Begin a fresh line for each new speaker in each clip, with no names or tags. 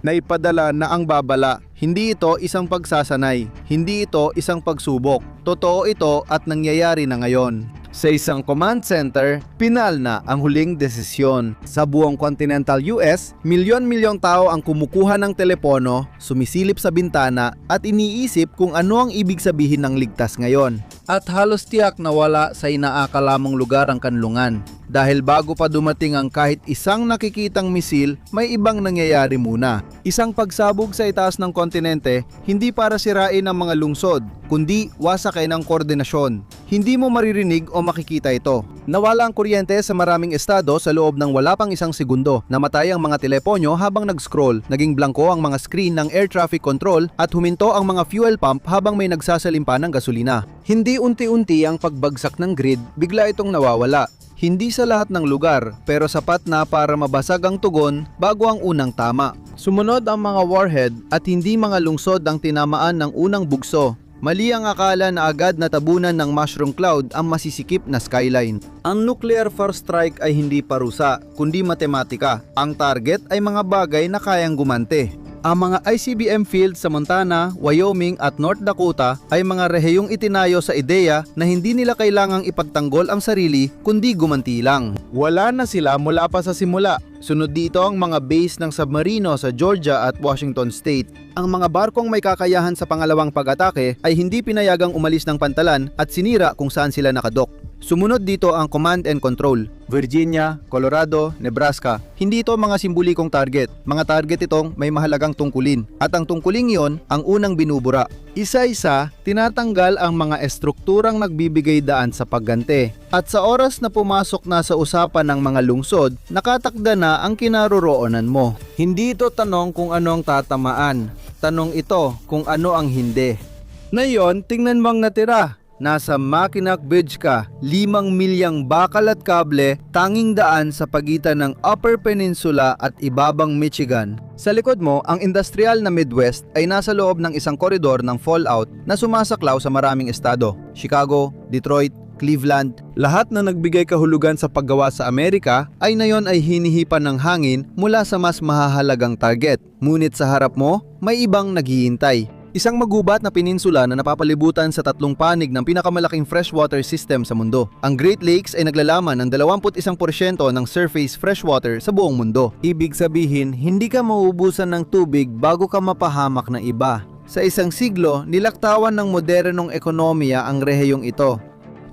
na ipadala na ang babala. Hindi ito isang pagsasanay, hindi ito isang pagsubok. Totoo ito at nangyayari na ngayon. Sa isang command center, pinal na ang huling desisyon. Sa buong continental US, milyon-milyong tao ang kumukuha ng telepono, sumisilip sa bintana at iniisip kung ano ang ibig sabihin ng ligtas ngayon. At halos tiyak na wala sa inaakala mong lugar ang kanlungan. Dahil bago pa dumating ang kahit isang nakikitang misil, may ibang nangyayari muna. Isang pagsabog sa itaas ng kontinente, hindi para sirain ang mga lungsod, kundi wasakin ang koordinasyon. Hindi mo maririnig o makikita ito. Nawala ang kuryente sa maraming estado sa loob ng wala pang isang segundo. Namatay ang mga teleponyo habang nag-scroll, naging blanko ang mga screen ng air traffic control at huminto ang mga fuel pump habang may nagsasalimpa ng gasolina. Hindi unti-unti ang pagbagsak ng grid, bigla itong nawawala. Hindi sa lahat ng lugar, pero sapat na para mabasag ang tugon bago ang unang tama. Sumunod ang mga warhead at hindi mga lungsod ang tinamaan ng unang bugso. Mali ang akala na agad natabunan ng mushroom cloud ang masisikip na skyline. Ang nuclear first strike ay hindi parusa, kundi matematika. Ang target ay mga bagay na kayang gumante. Ang mga ICBM fields sa Montana, Wyoming at North Dakota ay mga rehiyong itinayo sa ideya na hindi nila kailangang ipagtanggol ang sarili kundi gumanti lang. Wala na sila mula pa sa simula. Sunod dito ang mga base ng submarino sa Georgia at Washington State. Ang mga barkong may kakayahan sa pangalawang pag-atake ay hindi pinayagang umalis ng pantalan at sinira kung saan sila nakadok. Sumunod dito ang command and control. Virginia, Colorado, Nebraska. Hindi ito mga simbolikong target. Mga target itong may mahalagang tungkulin. At ang tungkuling iyon ang unang binubura. Isa-isa, tinatanggal ang mga estrukturang nagbibigay daan sa paggante. At sa oras na pumasok na sa usapan ng mga lungsod, nakatakda na ang kinaroroonan mo. Hindi ito tanong kung ano ang tatamaan. Tanong ito kung ano ang hindi. Ngayon, tingnan mo ang natira. Nasa Mackinac Bridge ka, 5 milyang bakal at kable, tanging daan sa pagitan ng Upper Peninsula at ibabang Michigan. Sa likod mo, ang industrial na Midwest ay nasa loob ng isang koridor ng fallout na sumasaklaw sa maraming estado. Chicago, Detroit, Cleveland, lahat na nagbigay kahulugan sa paggawa sa Amerika ay ngayon ay hinihipan ng hangin mula sa mas mahahalagang target. Ngunit sa harap mo, may ibang naghihintay. Isang magubat na peninsula na napapalibutan sa tatlong panig ng pinakamalaking freshwater system sa mundo. Ang Great Lakes ay naglalaman ng 21% ng surface freshwater sa buong mundo. Ibig sabihin, hindi ka mauubusan ng tubig bago ka mapahamak ng iba. Sa isang siglo, nilaktawan ng modernong ekonomiya ang rehiyong ito.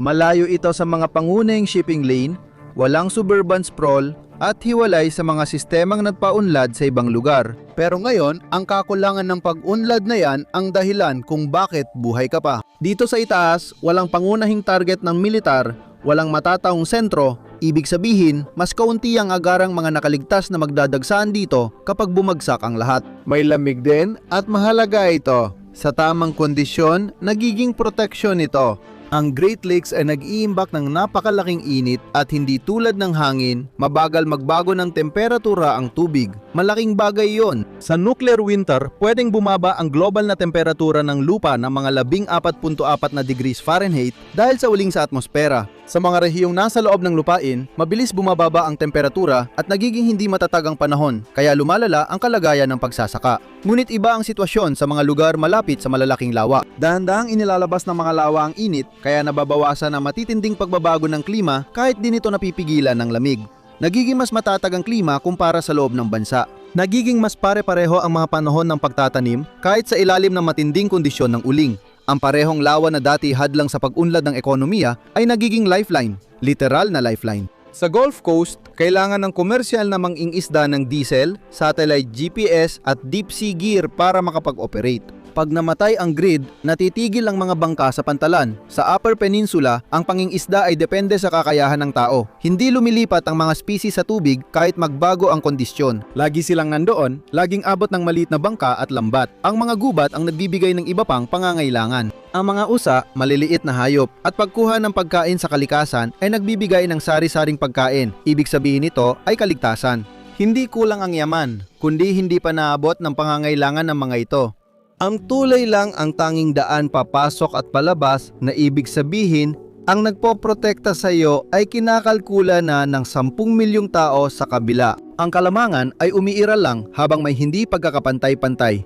Malayo ito sa mga pangunahing shipping lane, walang suburban sprawl, at hiwalay sa mga sistemang nagpaunlad sa ibang lugar. Pero ngayon, ang kakulangan ng pag-unlad na yan ang dahilan kung bakit buhay ka pa. Dito sa itaas, walang pangunahing target ng militar, walang matataong sentro, ibig sabihin, mas kaunti ang agarang mga nakaligtas na magdadagsaan dito kapag bumagsak ang lahat. May lamig din at mahalaga ito. Sa tamang kondisyon, nagiging proteksyon ito. Ang Great Lakes ay nag-iimbak ng napakalaking init at hindi tulad ng hangin, mabagal magbago ng temperatura ang tubig. Malaking bagay yon. Sa nuclear winter, pwedeng bumaba ang global na temperatura ng lupa ng mga 14.4 na degrees Fahrenheit dahil sa uling sa atmosfera. Sa mga rehiyong nasa loob ng lupain, mabilis bumababa ang temperatura at nagiging hindi matatag ang panahon, kaya lumalala ang kalagayan ng pagsasaka. Ngunit iba ang sitwasyon sa mga lugar malapit sa malalaking lawa. Dahan-dahang inilalabas ng mga lawa ang init, kaya nababawasan ang matitinding pagbabago ng klima kahit din ito napipigilan ng lamig. Nagiging mas matatag ang klima kumpara sa loob ng bansa. Nagiging mas pare-pareho ang mga panahon ng pagtatanim kahit sa ilalim ng matinding kondisyon ng uling. Ang parehong lawa na dati hadlang sa pag-unlad ng ekonomiya ay nagiging lifeline, literal na lifeline. Sa Gulf Coast, kailangan ng komersyal na mangingisda ng diesel, satellite GPS at deep sea gear para makapag-operate. Pag namatay ang grid, natitigil ang mga bangka sa pantalan. Sa Upper Peninsula, ang pangingisda ay depende sa kakayahan ng tao. Hindi lumilipat ang mga species sa tubig kahit magbago ang kondisyon. Lagi silang nandoon, laging abot ng maliit na bangka at lambat. Ang mga gubat ang nagbibigay ng iba pang pangangailangan. Ang mga usa, maliliit na hayop, at pagkuha ng pagkain sa kalikasan ay nagbibigay ng sari-saring pagkain. Ibig sabihin nito ay kaligtasan. Hindi kulang ang yaman, kundi hindi pa naabot ng pangangailangan ng mga ito. Ang tulay lang ang tanging daan papasok at palabas na ibig sabihin Ang nagpoprotekta sa iyo ay kinakalkula na ng 10 milyong tao sa kabila. Ang kalamangan ay umiiral lang habang may hindi pagkakapantay-pantay.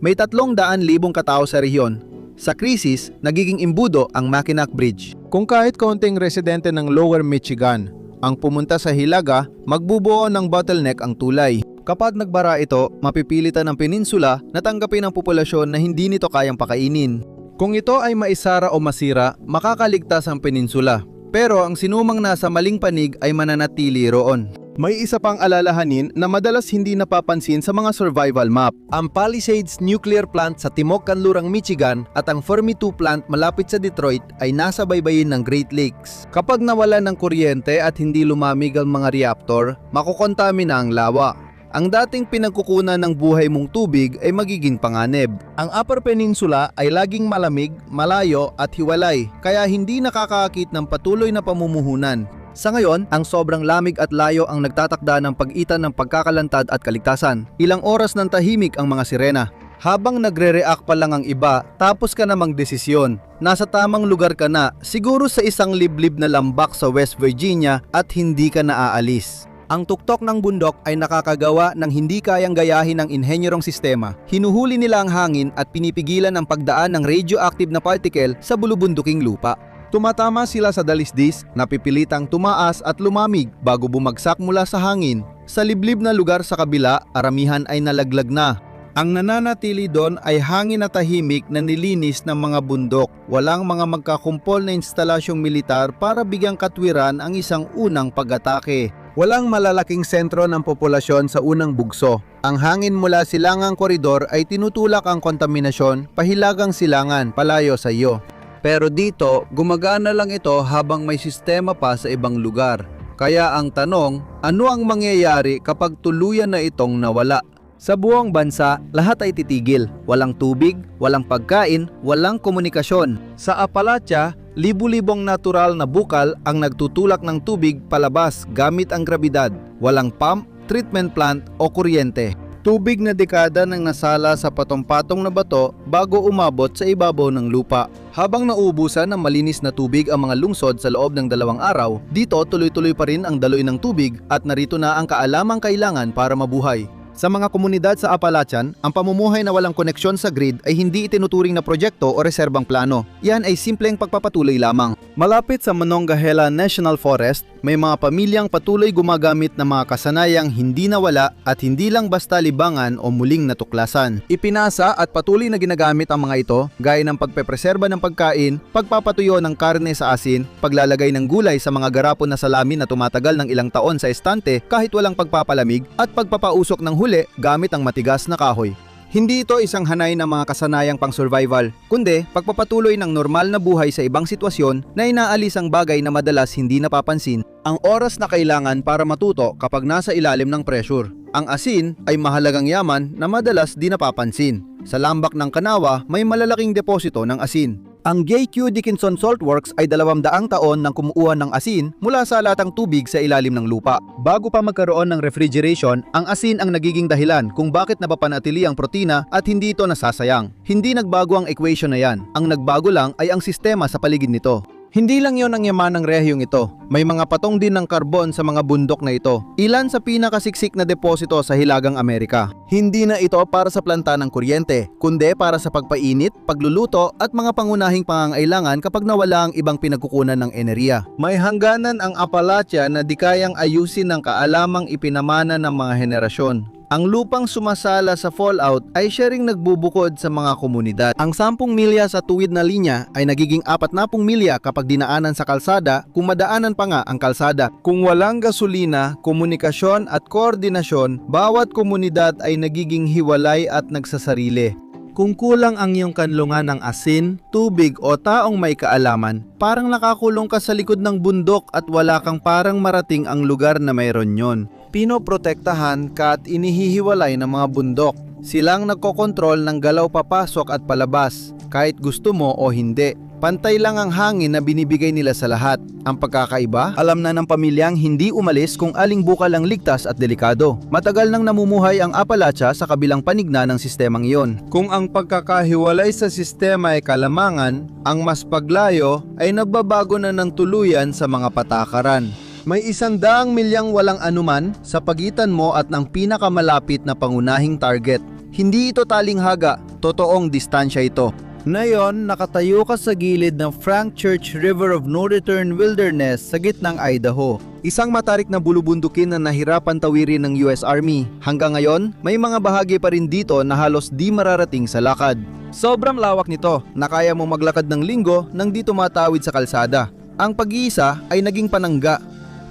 May 300,000 katao sa rehiyon. Sa krisis, nagiging imbudo ang Mackinac Bridge. Kung kahit kaunting residente ng Lower Michigan ang pumunta sa Hilaga, magbubuo ng bottleneck ang tulay. Kapag nagbara ito, mapipilitan ng peninsula na tanggapin ang populasyon na hindi nito kayang pakainin. Kung ito ay maisara o masira, makakaligtas ang peninsula. Pero ang sinumang nasa maling panig ay mananatili roon. May isa pang alalahanin na madalas hindi napapansin sa mga survival map. Ang Palisades Nuclear Plant sa Timog Kanlurang, Michigan at ang Fermi 2 plant malapit sa Detroit ay nasa baybayin ng Great Lakes. Kapag nawala ng kuryente at hindi lumamig ang mga reactor, makukontamina ang lawa. Ang dating pinagkukunan ng buhay mong tubig ay magiging panganib. Ang Upper Peninsula ay laging malamig, malayo at hiwalay, kaya hindi nakakaakit ng patuloy na pamumuhunan. Sa ngayon, ang sobrang lamig at layo ang nagtatakda ng pag-itan ng pagkakalantad at kaligtasan. Ilang oras ng tahimik ang mga sirena. Habang nagre-react pa lang ang iba, tapos ka namang desisyon. Nasa tamang lugar ka na, siguro sa isang liblib na lambak sa West Virginia at hindi ka naaalis. Ang tuktok ng bundok ay nakakagawa ng hindi kayang gayahin ng inhenyerong sistema. Hinuhuli nila ang hangin at pinipigilan ang pagdaan ng radioactive na particle sa bulubunduking lupa. Tumatama sila sa dalisdis, napipilitang tumaas at lumamig bago bumagsak mula sa hangin. Sa liblib na lugar sa kabila, aramihan ay nalaglag na. Ang nananatili doon ay hangin na tahimik na nilinis ng mga bundok. Walang mga magkakumpol na instalasyong militar para bigyang katwiran ang isang unang pag-atake. Walang malalaking sentro ng populasyon sa unang bugso. Ang hangin mula silangang koridor ay tinutulak ang kontaminasyon pahilagang silangan palayo sa iyo. Pero dito, gumagana lang ito habang may sistema pa sa ibang lugar. Kaya ang tanong, ano ang mangyayari kapag tuluyan na itong nawala? Sa buong bansa, lahat ay titigil. Walang tubig, walang pagkain, walang komunikasyon. Sa Appalachia, libu-libong natural na bukal ang nagtutulak ng tubig palabas gamit ang grabidad. Walang pump, treatment plant o kuryente. Tubig na dekada nang nasala sa patong-patong na bato bago umabot sa ibabaw ng lupa. Habang nauubusan ng malinis na tubig ang mga lungsod sa loob ng 2 araw, dito tuloy-tuloy pa rin ang daloy ng tubig at narito na ang kaalamang kailangan para mabuhay. Sa mga komunidad sa Appalachian, ang pamumuhay na walang koneksyon sa grid ay hindi itinuturing na proyekto o reserbang plano. Yan ay simpleng pagpapatuloy lamang. Malapit sa Monongahela National Forest, may mga pamilyang patuloy gumagamit ng mga kasanayang hindi nawala at hindi lang basta libangan o muling natuklasan. Ipinasa at patuloy na ginagamit ang mga ito, gaya ng pagpepreserba ng pagkain, pagpapatuyo ng karne sa asin, paglalagay ng gulay sa mga garapon na salamin na tumatagal ng ilang taon sa estante kahit walang pagpapalamig, at pagpapausok ng huli gamit ang matigas na kahoy. Hindi ito isang hanay ng mga kasanayang pang-survival, kundi pagpapatuloy ng normal na buhay sa ibang sitwasyon na inaalis ang bagay na madalas hindi napapansin, ang oras na kailangan para matuto kapag nasa ilalim ng pressure. Ang asin ay mahalagang yaman na madalas di napapansin. Sa lambak ng Kanawa, may malalaking deposito ng asin. Ang J.Q. Dickinson Salt Works ay 200 taon nang kumuha ng asin mula sa latang tubig sa ilalim ng lupa. Bago pa magkaroon ng refrigeration, ang asin ang nagiging dahilan kung bakit napapanatili ang protina at hindi ito nasasayang. Hindi nagbago ang equation na yan. Ang nagbago lang ay ang sistema sa paligid nito. Hindi lang yon ang yaman ng rehiyong ito. May mga patong din ng karbon sa mga bundok na ito. Ilan sa pinakasiksik na deposito sa Hilagang Amerika. Hindi na ito para sa planta ng kuryente, kundi para sa pagpainit, pagluluto at mga pangunahing pangangailangan kapag nawala ang ibang pinagkukunan ng enerhiya. May hangganan ang Appalachia na di kayang ayusin ng kaalamang ipinamana ng mga henerasyon. Ang lupang sumasala sa fallout ay siya ring nagbubukod sa mga komunidad. Ang 10 milya sa tuwid na linya ay nagiging 40 milya kapag dinaanan sa kalsada kung madaanan pa nga ang kalsada. Kung walang gasolina, komunikasyon at koordinasyon, bawat komunidad ay nagiging hiwalay at nagsasarili. Kung kulang ang iyong kanlungan ng asin, tubig o taong may kaalaman, parang nakakulong ka sa likod ng bundok at wala kang parang marating ang lugar na mayroon yon. Pinoprotektahan ka at inihihiwalay ng mga bundok. Silang nagkokontrol ng galaw papasok at palabas, kahit gusto mo o hindi. Pantay lang ang hangin na binibigay nila sa lahat. Ang pagkakaiba, alam na ng pamilyang hindi umalis kung aling bukal ang ligtas at delikado. Matagal nang namumuhay ang Appalachia sa kabilang panigna ng sistemang iyon. Kung ang pagkakahiwalay sa sistema ay kalamangan, ang mas paglayo ay nagbabago na ng tuluyan sa mga patakaran. May 100 milyang walang anuman sa pagitan mo at ng pinakamalapit na pangunahing target. Hindi ito talinghaga, totoong distansya ito. Ngayon, nakatayo ka sa gilid ng Frank Church River of No Return Wilderness sa gitnang Idaho. Isang matarik na bulubundukin na nahirapan tawirin ng US Army. Hanggang ngayon, may mga bahagi pa rin dito na halos di mararating sa lakad. Sobrang lawak nito na kaya mo maglakad ng linggo nang di tumatawid sa kalsada. Ang pag-iisa ay naging panangga.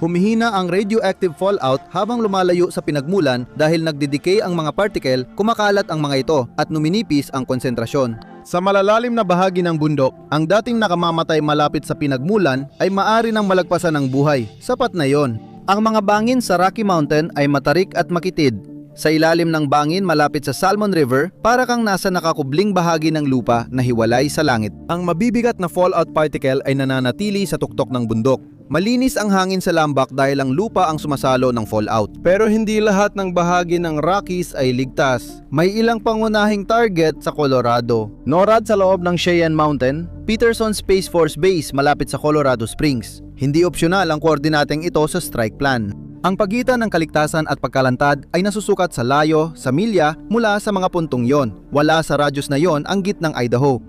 Humihina ang radioactive fallout habang lumalayo sa pinagmulan dahil nagdidecay ang mga particle, kumakalat ang mga ito at numinipis ang konsentrasyon. Sa malalalim na bahagi ng bundok, ang dating nakamamatay malapit sa pinagmulan ay maari nang malagpasan ng buhay. Sapat na yon. Ang mga bangin sa Rocky Mountain ay matarik at makitid. Sa ilalim ng bangin malapit sa Salmon River, para kang nasa nakakubling bahagi ng lupa na hiwalay sa langit. Ang mabibigat na fallout particle ay nananatili sa tuktok ng bundok. Malinis ang hangin sa lambak dahil ang lupa ang sumasalo ng fallout. Pero hindi lahat ng bahagi ng Rockies ay ligtas. May ilang pangunahing target sa Colorado. NORAD sa loob ng Cheyenne Mountain, Peterson Space Force Base malapit sa Colorado Springs. Hindi opsyonal ang koordinateng ito sa strike plan. Ang pagitan ng kaligtasan at pagkalantad ay nasusukat sa layo, sa milya, mula sa mga puntong yon. Wala sa radius na yon ang gitnang Idaho.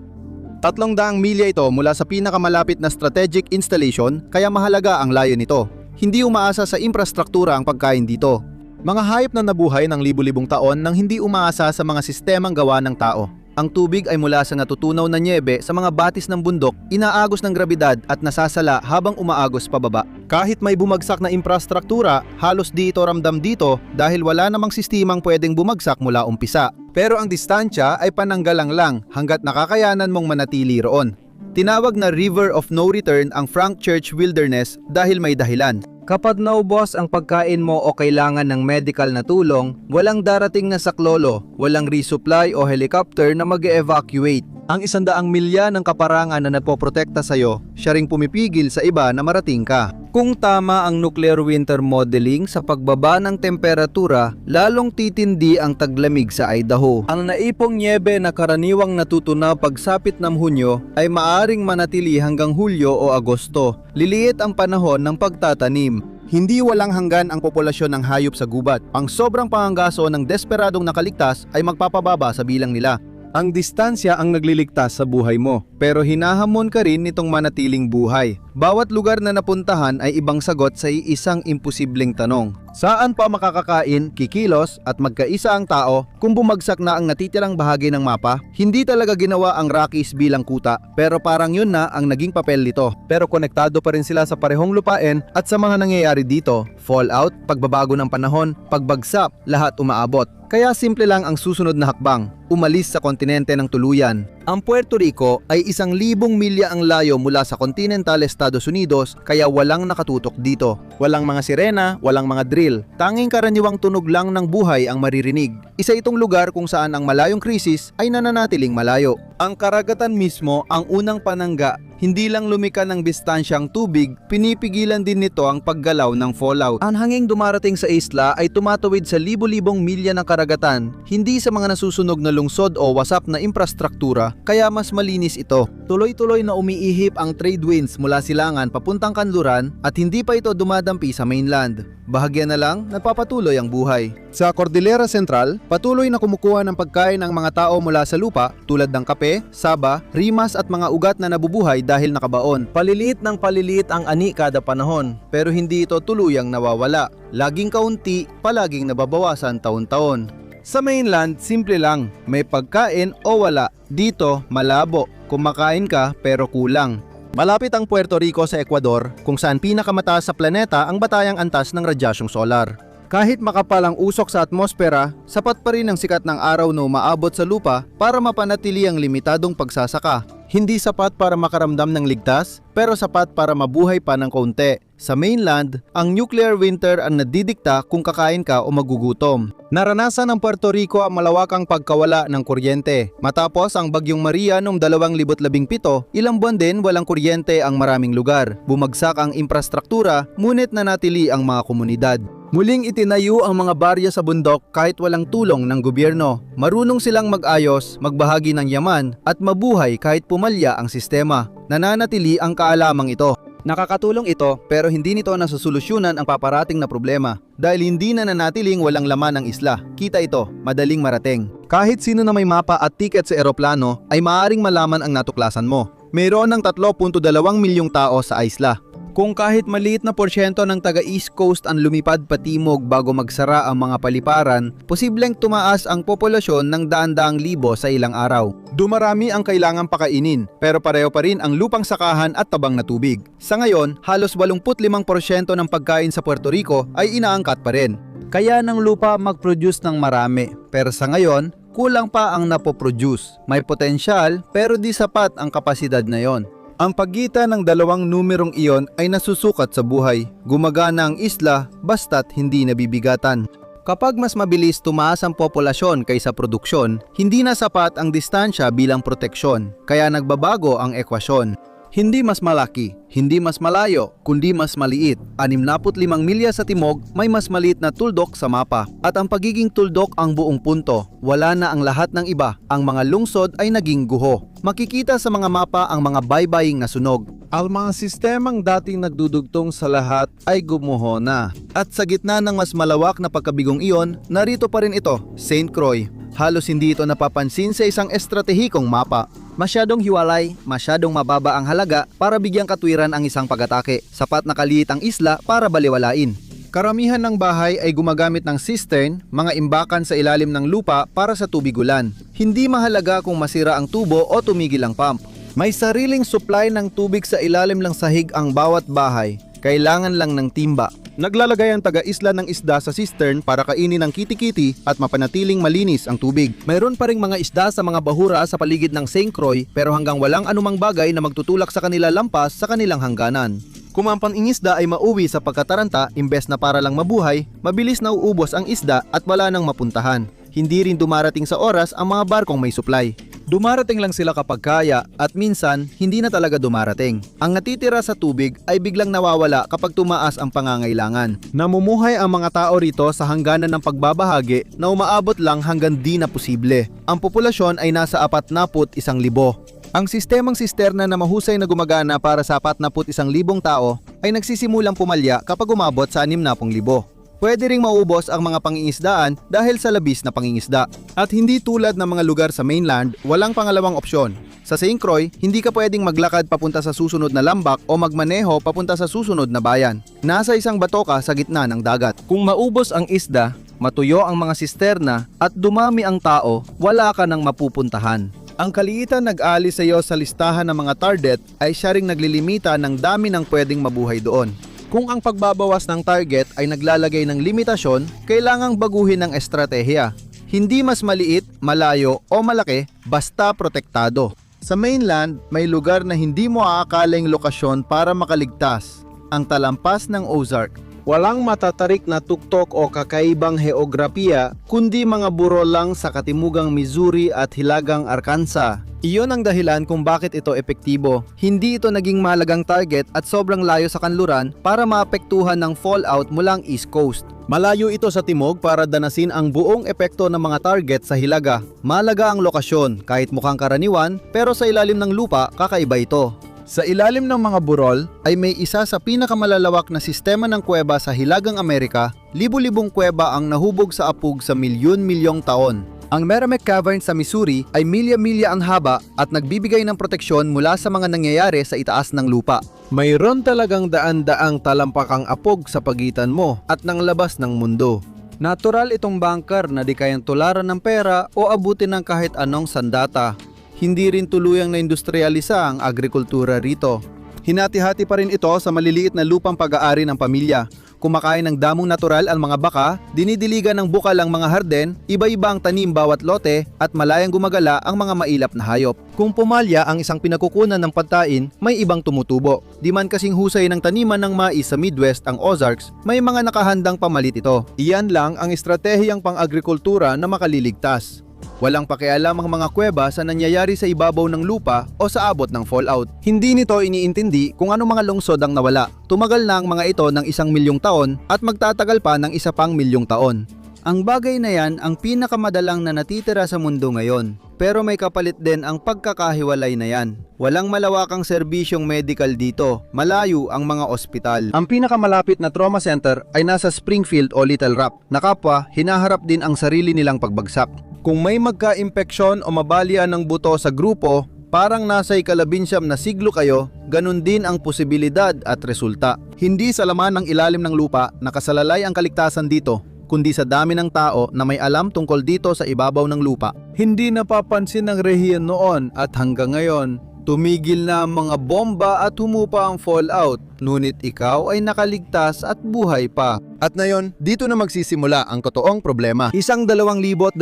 300 milya ito mula sa pinakamalapit na strategic installation, kaya mahalaga ang layo nito. Hindi umaasa sa infrastruktura ang pagkain dito. Mga hayop na nabuhay ng libu-libong taon nang hindi umaasa sa mga sistemang gawa ng tao. Ang tubig ay mula sa natutunaw na nyebe sa mga batis ng bundok, inaagos ng grabidad at nasasala habang umaagos pababa. Kahit may bumagsak na infrastruktura, halos di ito ramdam dito dahil wala namang sistemang pwedeng bumagsak mula umpisa. Pero ang distansya ay pananggalang lang hanggat nakakayanan mong manatili roon. Tinawag na River of No Return ang Frank Church Wilderness dahil may dahilan. Kapag naubos ang pagkain mo o kailangan ng medical na tulong, walang darating na saklolo, walang resupply o helicopter na mag-evacuate. Ang 100 milya ng kaparangan na nagpoprotekta sa'yo, siya ring pumipigil sa iba na marating ka. Kung tama ang nuclear winter modeling sa pagbaba ng temperatura, lalong titindi ang taglamig sa Idaho. Ang naipong nyebe na karaniwang natutunaw pagsapit ng Hunyo ay maaring manatili hanggang Hulyo o Agosto. Liliit ang panahon ng pagtatanim. Hindi walang hanggan ang populasyon ng hayop sa gubat. Ang sobrang pangangaso ng desperadong nakaligtas ay magpapababa sa bilang nila. Ang distansya ang nagliligtas sa buhay mo, pero hinahamon ka rin nitong manatiling buhay. Bawat lugar na napuntahan ay ibang sagot sa isang imposibleng tanong. Saan pa makakakain, kikilos at magkaisa ang tao kung bumagsak na ang natitirang bahagi ng mapa? Hindi talaga ginawa ang Rockies bilang kuta, pero parang yun na ang naging papel nito. Pero konektado pa rin sila sa parehong lupain at sa mga nangyayari dito. Fallout, pagbabago ng panahon, pagbagsak, lahat umaabot. Kaya simple lang ang susunod na hakbang, umalis sa kontinente ng tuluyan. Ang Puerto Rico ay 1,000 milya ang layo mula sa kontinental Estados Unidos, kaya walang nakatutok dito. Walang mga sirena, walang mga drill. Tanging karaniwang tunog lang ng buhay ang maririnig. Isa itong lugar kung saan ang malayong krisis ay nananatiling malayo. Ang karagatan mismo ang unang panangga. Hindi lang lumika ng distansyang tubig, pinipigilan din nito ang paggalaw ng fallout. Ang hanging dumarating sa isla ay tumatawid sa libo-libong milya ng karagatan, hindi sa mga nasusunog na lungsod o wasap na infrastruktura, kaya mas malinis ito. Tuloy-tuloy na umiihip ang trade winds mula silangan papuntang kanluran at hindi pa ito dumadampi sa mainland. Bahagya na lang, nagpapatuloy ang buhay. Sa Cordillera Central, patuloy na kumukuha ng pagkain ang mga tao mula sa lupa tulad ng kape, saba, rimas at mga ugat na nabubuhay dahil nakabaon. Paliliit ng paliliit ang ani kada panahon, pero hindi ito tuluyang nawawala. Laging kaunti, palaging nababawasan taon-taon. Sa mainland, simple lang, may pagkain o wala. Dito, malabo, kumakain ka pero kulang. Malapit ang Puerto Rico sa Ecuador, kung saan pinakamataas sa planeta ang batayang antas ng radyasyong solar. Kahit makapal ang usok sa atmosfera, sapat pa rin ang sikat ng araw na umaabot sa lupa para mapanatili ang limitadong pagsasaka. Hindi sapat para makaramdam ng ligtas, pero sapat para mabuhay pa ng kaunti. Sa mainland, ang nuclear winter ang nadidikta kung kakain ka o magugutom. Naranasan ng Puerto Rico ang malawakang pagkawala ng kuryente. Matapos ang Bagyong Maria noong 2017, ilang buwan din walang kuryente ang maraming lugar. Bumagsak ang infrastruktura, ngunit nanatili ang mga komunidad. Muling itinayo ang mga baryo sa bundok kahit walang tulong ng gobyerno. Marunong silang mag-ayos, magbahagi ng yaman at mabuhay kahit pumalya ang sistema. Nananatili ang kaalamang ito. Nakakatulong ito pero hindi nito nasusolusyunan ang paparating na problema dahil hindi na nanatiling walang laman ang isla. Kita ito, madaling marating. Kahit sino na may mapa at tiket sa eroplano ay maaaring malaman ang natuklasan mo. Mayroon ng 3.2 milyong tao sa isla. Kung kahit maliit na porsyento ng taga-East Coast ang lumipad patimog bago magsara ang mga paliparan, posibleng tumaas ang populasyon ng daan-daang libo sa ilang araw. Dumarami ang kailangang pakainin, pero pareho pa rin ang lupang sakahan at tabang na tubig. Sa ngayon, halos 85% ng pagkain sa Puerto Rico ay inaangkat pa rin. Kaya ng lupa mag-produce ng marami, pero sa ngayon, kulang pa ang napoproduce. May potensyal, pero di sapat ang kapasidad na yon. Ang pagitan ng dalawang numerong iyon ay nasusukat sa buhay. Gumagana ang isla basta't hindi nabibigatan. Kapag mas mabilis tumaas ang populasyon kaysa produksyon, hindi na sapat ang distansya bilang proteksyon, kaya nagbabago ang ekwasyon. Hindi mas malaki, hindi mas malayo, kundi mas maliit. 65 milya sa timog, may mas maliit na tuldok sa mapa. At ang pagiging tuldok ang buong punto. Wala na ang lahat ng iba. Ang mga lungsod ay naging guho. Makikita sa mga mapa ang mga baybaying nasunog. Ang mga sistemang dating nagdudugtong sa lahat ay gumuho na. At sa gitna ng mas malawak na pagkabigong iyon, narito pa rin ito, St. Croix. Halos hindi ito napapansin sa isang estratehikong mapa. Masyadong hiwalay, masyadong mababa ang halaga para bigyang katwiran ang isang pag-atake. Sapat na kaliit ang isla para baliwalain. Karamihan ng bahay ay gumagamit ng cistern, mga imbakan sa ilalim ng lupa para sa tubig ulan. Hindi mahalaga kung masira ang tubo o tumigil ang pump. May sariling supply ng tubig sa ilalim ng sahig ang bawat bahay. Kailangan lang ng timba. Naglalagay ang taga-isla ng isda sa cistern para kainin ng kitikiti at mapanatiling malinis ang tubig. Mayroon pa ring mga isda sa mga bahura sa paligid ng St. Croix pero hanggang walang anumang bagay na magtutulak sa kanila lampas sa kanilang hangganan. Kung ang pangingisda ay mauwi sa pagkataranta imbes na para lang mabuhay, mabilis na uubos ang isda at wala nang mapuntahan. Hindi rin dumarating sa oras ang mga barkong may supply. Dumarating lang sila kapag kaya at minsan hindi na talaga dumarating. Ang natitira sa tubig ay biglang nawawala kapag tumaas ang pangangailangan. Namumuhay ang mga tao rito sa hangganan ng pagbabahagi na umaabot lang hanggang di na posible. Ang populasyon ay nasa 41,000. Ang sistemang sisterna na mahusay na gumagana para sa 41,000 tao ay nagsisimulang pumalya kapag umabot sa 60,000. Pwede ring maubos ang mga pangingisdaan dahil sa labis na pangingisda. At hindi tulad ng mga lugar sa mainland, walang pangalawang opsyon. Sa St. Croix, hindi ka pwedeng maglakad papunta sa susunod na lambak o magmaneho papunta sa susunod na bayan. Nasa isang bato ka sa gitna ng dagat. Kung maubos ang isda, matuyo ang mga sisterna at dumami ang tao, wala ka nang mapupuntahan. Ang kaliitan nag-alis sa iyo sa listahan ng mga target ay siya ring naglilimita ng dami ng pwedeng mabuhay doon. Kung ang pagbabawas ng target ay naglalagay ng limitasyon, kailangang baguhin ang estratehiya. Hindi mas maliit, malayo o malaki, basta protektado. Sa mainland, may lugar na hindi mo aakaling lokasyon para makaligtas. Ang talampas ng Ozark. Walang matatarik na tuktok o kakaibang heograpiya, kundi mga burol lang sa katimugang Missouri at hilagang Arkansas. Iyon ang dahilan kung bakit ito epektibo. Hindi ito naging mahalagang target at sobrang layo sa kanluran para maapektuhan ng fallout mulang East Coast. Malayo ito sa timog para danasin ang buong epekto ng mga target sa hilaga. Malaga ang lokasyon kahit mukhang karaniwan pero sa ilalim ng lupa kakaiba ito. Sa ilalim ng mga burol ay may isa sa pinakamalalawak na sistema ng kuweba sa Hilagang Amerika. Libu-libong kuweba ang nahubog sa apog sa milyon-milyong taon. Ang Meramec Cavern sa Missouri ay milya-milya ang haba at nagbibigay ng proteksyon mula sa mga nangyayari sa itaas ng lupa. Mayroon talagang daan-daang talampakang apog sa pagitan mo at ng labas ng mundo. Natural itong bunker na di kayang tularan ng pera o abutin ng kahit anong sandata. Hindi rin tuluyang na industrialisa ang agrikultura rito. Hinati-hati pa rin ito sa maliliit na lupang pag-aari ng pamilya. kumakain ng damong natural ang mga baka, dinidiligan ng bukal ang mga harden, iba-iba ang tanim bawat lote, at malayang gumagala ang mga mailap na hayop. Kung pumalya ang isang pinagkukunan ng pagkain, may ibang tumutubo. Di man kasing husay ng taniman ng mais sa Midwest ang Ozarks, may mga nakahandang pamalit ito. Iyan lang ang estratehiyang pang-agrikultura na makaliligtas. Walang pakialam ang mga kuweba sa nangyayari sa ibabaw ng lupa o sa abot ng fallout. Hindi nito iniintindi kung ano mga lungsod ang nawala. Tumagal na ang mga ito ng 1 milyong taon at magtatagal pa ng 1 pang milyong taon. Ang bagay na yan ang pinakamadalang na natitira sa mundo ngayon. Pero may kapalit din ang pagkakahiwalay na yan. Walang malawakang serbisyong medical dito. Malayo ang mga ospital. Ang pinakamalapit na trauma center ay nasa Springfield o Little Rock. Na kapwa, hinaharap din ang sarili nilang pagbagsak. Kung may magka-impeksyon o mabalya ng buto sa grupo, parang nasa ikalabinsyam na siglo kayo, ganun din ang posibilidad at resulta. Hindi sa laman ng ilalim ng lupa nakasalalay ang kaligtasan dito, kundi sa dami ng tao na may alam tungkol dito sa ibabaw ng lupa. Hindi napapansin ng rehiyon noon at hanggang ngayon, tumigil na ang mga bomba at humupa ang fallout, ngunit ikaw ay nakaligtas at buhay pa. At ngayon, dito na magsisimula ang totoong problema. Isang 2025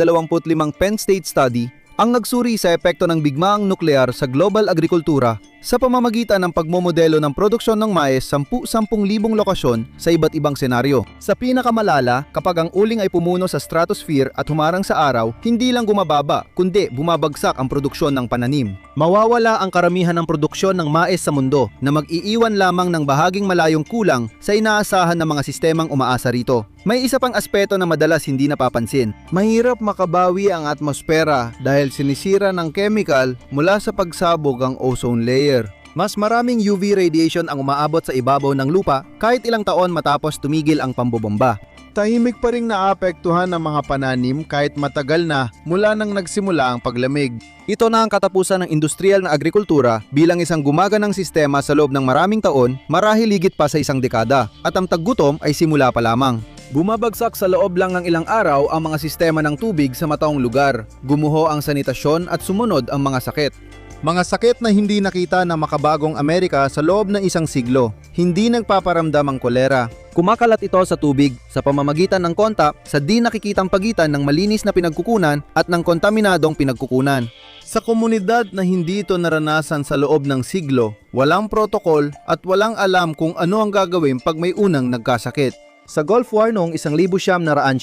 Penn State study ang nagsuri sa epekto ng bigmaang nuklear sa global agrikultura sa pamamagitan ng pagmomodelo ng produksyon ng mais 10,000 lokasyon sa iba't ibang senaryo. Sa pinakamalala, kapag ang uling ay pumuno sa stratosphere at humarang sa araw, hindi lang gumababa, kundi bumabagsak ang produksyon ng pananim. Mawawala ang karamihan ng produksyon ng mais sa mundo na mag-iiwan lamang ng bahaging malayong kulang sa inaasahan ng mga sistemang umaasa rito. May isa pang aspeto na madalas hindi napapansin. Mahirap makabawi ang atmosfera dahil sinisira ng chemical mula sa pagsabog ang ozone layer. Mas maraming UV radiation ang umaabot sa ibabaw ng lupa kahit ilang taon matapos tumigil ang pambobomba. Tahimik pa ring naapektuhan ng mga pananim kahit matagal na mula nang nagsimula ang paglamig. Ito na ang katapusan ng industrial na agrikultura bilang isang gumaganang sistema sa loob ng maraming taon, marahil higit pa sa 1 dekada, at ang taggutom ay simula pa lamang. Bumabagsak sa loob lang ng ilang araw ang mga sistema ng tubig sa mataong lugar, gumuho ang sanitasyon at sumunod ang mga sakit. Mga sakit na hindi nakita ng makabagong Amerika sa loob ng 1 siglo. Hindi nagpaparamdam ang kolera. Kumakalat ito sa tubig sa pamamagitan ng kontak sa di nakikitang pagitan ng malinis na pinagkukunan at ng kontaminadong pinagkukunan. Sa komunidad na hindi ito naranasan sa loob ng siglo, walang protokol at walang alam kung ano ang gagawin pag may unang nagkasakit. Sa Gulf War noong 1970,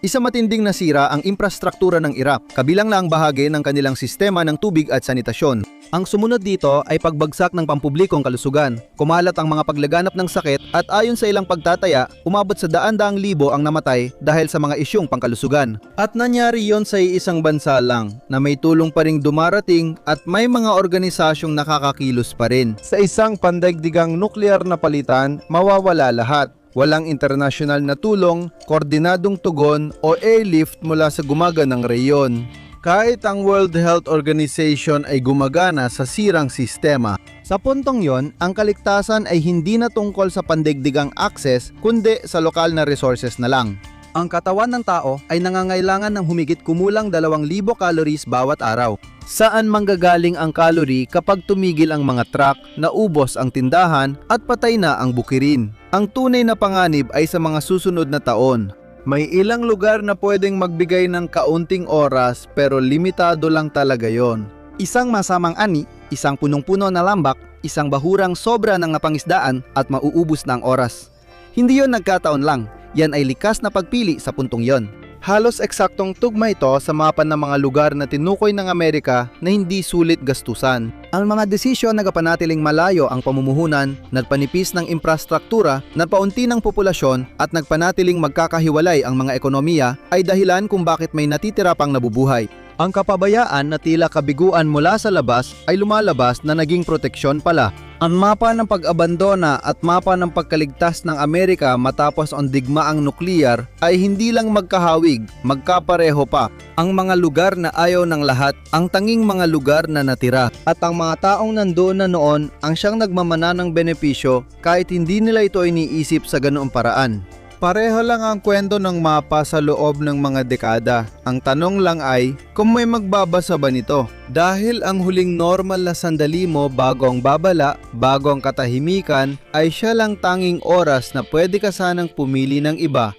isa matinding nasira ang infrastruktura ng Iraq, kabilang na ang bahagi ng kanilang sistema ng tubig at sanitasyon. Ang sumunod dito ay pagbagsak ng pampublikong kalusugan. Kumalat ang mga paglaganap ng sakit at ayon sa ilang pagtataya, umabot sa daan-daang libo ang namatay dahil sa mga isyung pangkalusugan. At nangyari yon sa isang bansa lang na may tulong pa ring dumarating at may mga organisasyong nakakakilos pa rin. Sa isang pandaigdigang nuklear na palitan, mawawala lahat. Walang internasyonal na tulong, koordinadong tugon o airlift mula sa gumaganang reyon. Kahit ang World Health Organization ay gumagana sa sirang sistema. Sa puntong yon, ang kaligtasan ay hindi na tungkol sa pandaigdigang access kundi sa lokal na resources na lang. Ang katawan ng tao ay nangangailangan ng humigit kumulang 2,000 calories bawat araw. Saan manggagaling ang calorie kapag tumigil ang mga truck, naubos ang tindahan at patay na ang bukirin? Ang tunay na panganib ay sa mga susunod na taon. May ilang lugar na pwedeng magbigay ng kaunting oras pero limitado lang talaga yon. Isang masamang ani, isang punong-puno na lambak, isang bahurang sobra ng napangisdaan at mauubos na ang oras. Hindi yon nagkataon lang, yan ay likas na pagpili sa puntong yon. Halos eksaktong tugma ito sa mapa ng mga lugar na tinukoy ng Amerika na hindi sulit gastusan. Ang mga desisyon nagapanatiling malayo ang pamumuhunan, nagpanipis ng infrastruktura, nagpaunti ng populasyon at nagpanatiling magkakahiwalay ang mga ekonomiya ay dahilan kung bakit may natitira pang nabubuhay. Ang kapabayaan na tila kabiguan mula sa labas ay lumalabas na naging proteksyon pala. Ang mapa ng pag-abandona at mapa ng pagkaligtas ng Amerika matapos ang digmaang nukleyar ay hindi lang magkahawig, magkapareho pa. Ang mga lugar na ayaw ng lahat, ang tanging mga lugar na natira. At ang mga taong nandoon na noon ang siyang nagmamana ng benepisyo kahit hindi nila ito iniisip sa ganoong paraan. Pareho lang ang kwento ng mapa sa loob ng mga dekada. Ang tanong lang ay, kung may magbabasa ba nito? Dahil ang huling normal na sandali mo bago ang babala, bago ang katahimikan, ay siya lang tanging oras na pwede ka sanang pumili ng iba.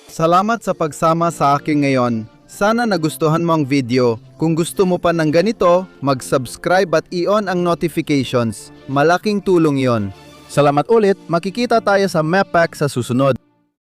Salamat sa pagsama sa akin ngayon. Sana nagustuhan mo ang video. Kung gusto mo pa ng ganito, mag-subscribe at i-on ang notifications. Malaking tulong yon. Salamat ulit, makikita tayo sa map pack sa susunod.